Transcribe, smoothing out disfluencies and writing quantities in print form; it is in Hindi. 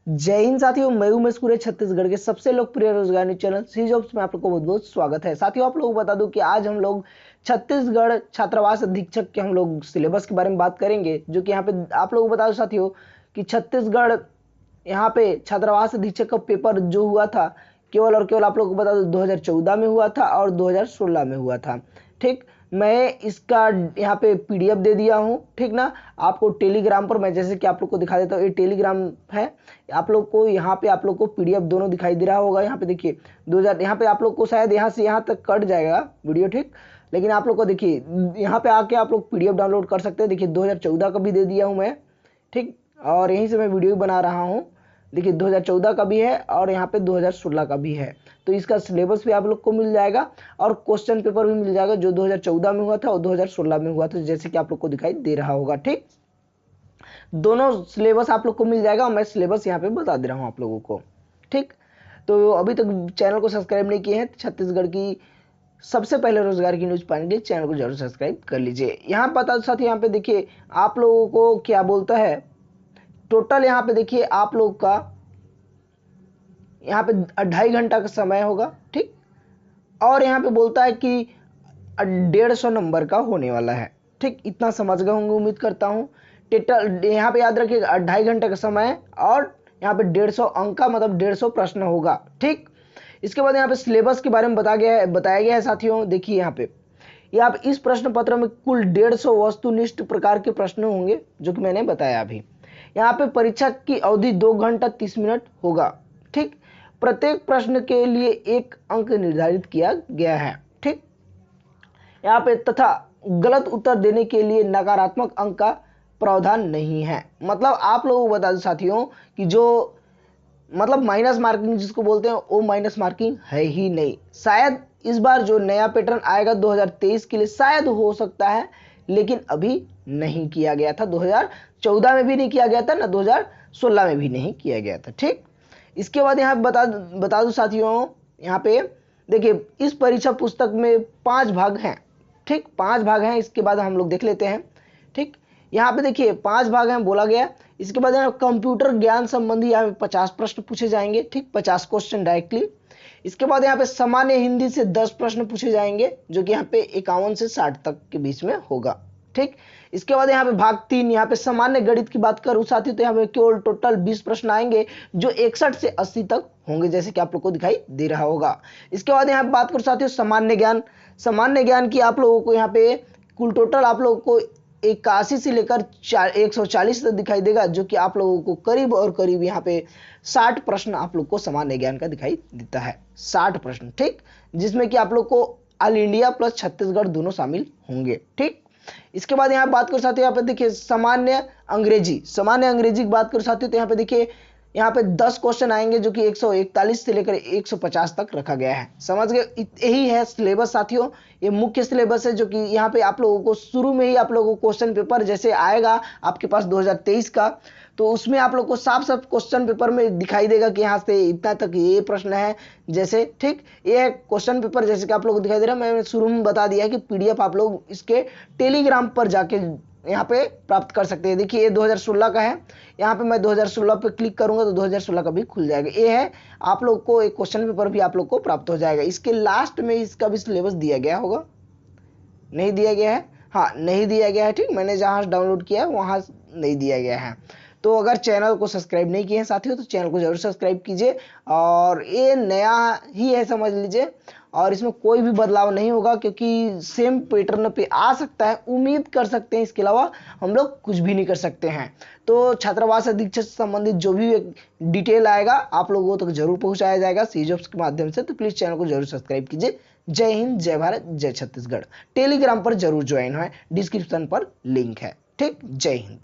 जय हिंद साथियों, मैं उमेश कुरे छत्तीसगढ़ के सबसे लोकप्रिय रोजगार न्यूज चैनल सी जॉब्स में आप लोग को बहुत बहुत स्वागत है। साथियों, आप लोगों को बता दूं कि आज हम लोग छत्तीसगढ़ छात्रावास अधीक्षक के हम लोग सिलेबस के बारे में बात करेंगे। जो कि यहाँ पे आप लोगों को बता दूं साथियों कि छत्तीसगढ़ यहाँ पे छात्रावास अधीक्षक का पेपर जो हुआ था केवल और केवल आप लोगों को बता दूं 2014 में हुआ था और 2016 में हुआ था। ठीक, मैं इसका यहाँ पे पीडीएफ दे दिया हूँ, ठीक ना। आपको टेलीग्राम पर मैं जैसे कि आप लोग को दिखा देता हूँ, ये टेलीग्राम है। आप लोग को यहाँ पे आप लोग को पीडीएफ दोनों दिखाई दे रहा होगा। यहाँ पे देखिए 2000, यहाँ पे आप लोग को शायद यहाँ से यहाँ तक कट जाएगा वीडियो, ठीक। लेकिन आप लोग को देखिए यहाँ पे आके आप लोग पीडीएफ डाउनलोड कर सकते हैं। देखिए 2014 का भी दे दिया हूँ मैं, ठीक। और यहीं से मैं वीडियो बना रहा हूँ। देखिए 2014 का भी है और यहाँ पे 2016 का भी है। तो इसका सिलेबस भी आप लोग को मिल जाएगा और क्वेश्चन पेपर भी मिल जाएगा जो 2014 में हुआ था और 2016 में हुआ था, जैसे कि आप लोग को दिखाई दे रहा होगा। ठीक, दोनों सिलेबस आप लोग को मिल जाएगा और मैं सिलेबस यहाँ पे बता दे रहा हूँ आप लोगों को। ठीक, तो अभी तक चैनल को सब्सक्राइब नहीं किए हैं, छत्तीसगढ़ की सबसे पहले रोजगार की न्यूज पाने के लिए चैनल को जरूर सब्सक्राइब कर लीजिए। यहाँ बता साथ यहाँ पे देखिए आप लोगों को क्या बोलता है, टोटल यहाँ पे देखिए आप लोग का यहाँ पे 2.5 घंटा का समय होगा, ठीक। और यहाँ पे बोलता है कि 150 नंबर का होने वाला है, ठीक। इतना समझ गए होंगे उम्मीद करता हूँ। टोटल यहाँ पे याद रखिए 2.5 घंटे का समय और यहाँ पे 150 अंक का मतलब 150 प्रश्न होगा, ठीक। इसके बाद यहाँ पे सिलेबस के बारे में बताया गया है साथियों। देखिए यहाँ पे इस प्रश्न पत्र में कुल 150 वस्तुनिष्ठ प्रकार के प्रश्न होंगे जो कि मैंने बताया अभी। यहाँ पे परीक्षा की अवधि 2 घंटा 30 मिनट होगा, ठीक। प्रत्येक प्रश्न के लिए 1 अंक निर्धारित किया गया है, ठीक। यहाँ पे तथा गलत उत्तर देने के लिए नकारात्मक अंक का प्रावधान नहीं है। मतलब आप लोगों को बता दें साथियों कि जो मतलब माइनस मार्किंग जिसको बोलते हैं वो माइनस मार्किंग है ही नहीं। शायद इस बार जो नया पैटर्न आएगा 2023 के लिए शायद हो सकता है, लेकिन अभी नहीं किया गया था। 2014 में भी नहीं किया गया था ना, 2016 में भी नहीं किया गया था, ठीक। इसके बाद यहाँ बता दूं साथियों, यहाँ पे देखिए इस परीक्षा पुस्तक में 5 भाग हैं, ठीक। 5 भाग हैं। इसके बाद हम लोग देख लेते हैं, ठीक। यहाँ पे देखिए 5 भाग हैं बोला गया। इसके बाद यहाँ कंप्यूटर ज्ञान संबंधी यहाँ पे 50 प्रश्न पूछे जाएंगे, ठीक। 50 क्वेश्चन डायरेक्टली। इसके बाद यहाँ पे सामान्य हिंदी से 10 प्रश्न पूछे जाएंगे जो कि यहाँ पे 51 से 60 तक के बीच में होगा, ठीक। इसके बाद यहाँ पे भाग 3 यहाँ पे सामान्य गणित की बात करूं साथी तो यहाँ पे केवल टोटल 20 प्रश्न आएंगे जो 61 से 80 तक होंगे, जैसे कि आप लोग को दिखाई दे रहा होगा। इसके बाद यहाँ पे बात करूं साथियों सामान्य ज्ञान की आप लोगों को यहाँ पे कुल टोटल आप लोगों को 81 से लेकर 140 तक दिखाई देगा, जो कि आप लोगों को करीब और करीब यहाँ पे 60 प्रश्न आप लोग को सामान्य ज्ञान का दिखाई देता है। 60 प्रश्न, ठीक, जिसमें कि आप लोग को ऑल इंडिया प्लस छत्तीसगढ़ दोनों शामिल होंगे, ठीक। इसके बाद यहाँ बात करो साथियों, यहाँ पे देखिए सामान्य अंग्रेजी की बात करो साथियों तो यहाँ पे देखिए यहाँ पे 10 क्वेश्चन आएंगे जो कि 141 से लेकर 150 तक रखा गया है। समझ गए, यही है सिलेबस साथियों। ये मुख्य सिलेबस है जो कि यहाँ पे आप लोगों को शुरू में ही आप लोगों को क्वेश्चन पेपर जैसे आएगा आपके पास 2023 का, तो उसमें आप लोग को साफ साफ क्वेश्चन पेपर में दिखाई देगा कि यहाँ से इतना तक ये प्रश्न है जैसे, ठीक। ये है क्वेश्चन पेपर जैसे कि आप लोग को दिखाई दे रहा है। मैंने शुरू में बता दिया कि पीडीएफ आप लोग इसके टेलीग्राम पर जाके यहाँ पे प्राप्त कर सकते हैं। देखिए ये 2016 का है, यहाँ पे मैं 2016 पे क्लिक करूंगा तो 2016 का भी खुल जाएगा। ये है आप लोग को एक क्वेश्चन पेपर भी आप लोग को प्राप्त हो जाएगा। इसके लास्ट में इसका भी सिलेबस दिया गया होगा, नहीं दिया गया है, हाँ नहीं दिया गया है, ठीक। मैंने जहाँ डाउनलोड किया है वहाँ नहीं दिया गया है। तो अगर चैनल को सब्सक्राइब नहीं किए हैं साथियों तो चैनल को जरूर सब्सक्राइब कीजिए। और ये नया ही है समझ लीजिए, और इसमें कोई भी बदलाव नहीं होगा क्योंकि सेम पैटर्न पे आ सकता है, उम्मीद कर सकते हैं। इसके अलावा हम लोग कुछ भी नहीं कर सकते हैं। तो छात्रावास अधीक्षक से संबंधित जो भी डिटेल आएगा आप लोगों तक जरूर पहुंचाया जाएगा सी जॉब्स के माध्यम से। तो प्लीज चैनल को जरूर सब्सक्राइब कीजिए। जय हिंद, जय भारत, जय छत्तीसगढ़। टेलीग्राम पर जरूर ज्वाइन है, डिस्क्रिप्शन पर लिंक है, ठीक। जय हिंद।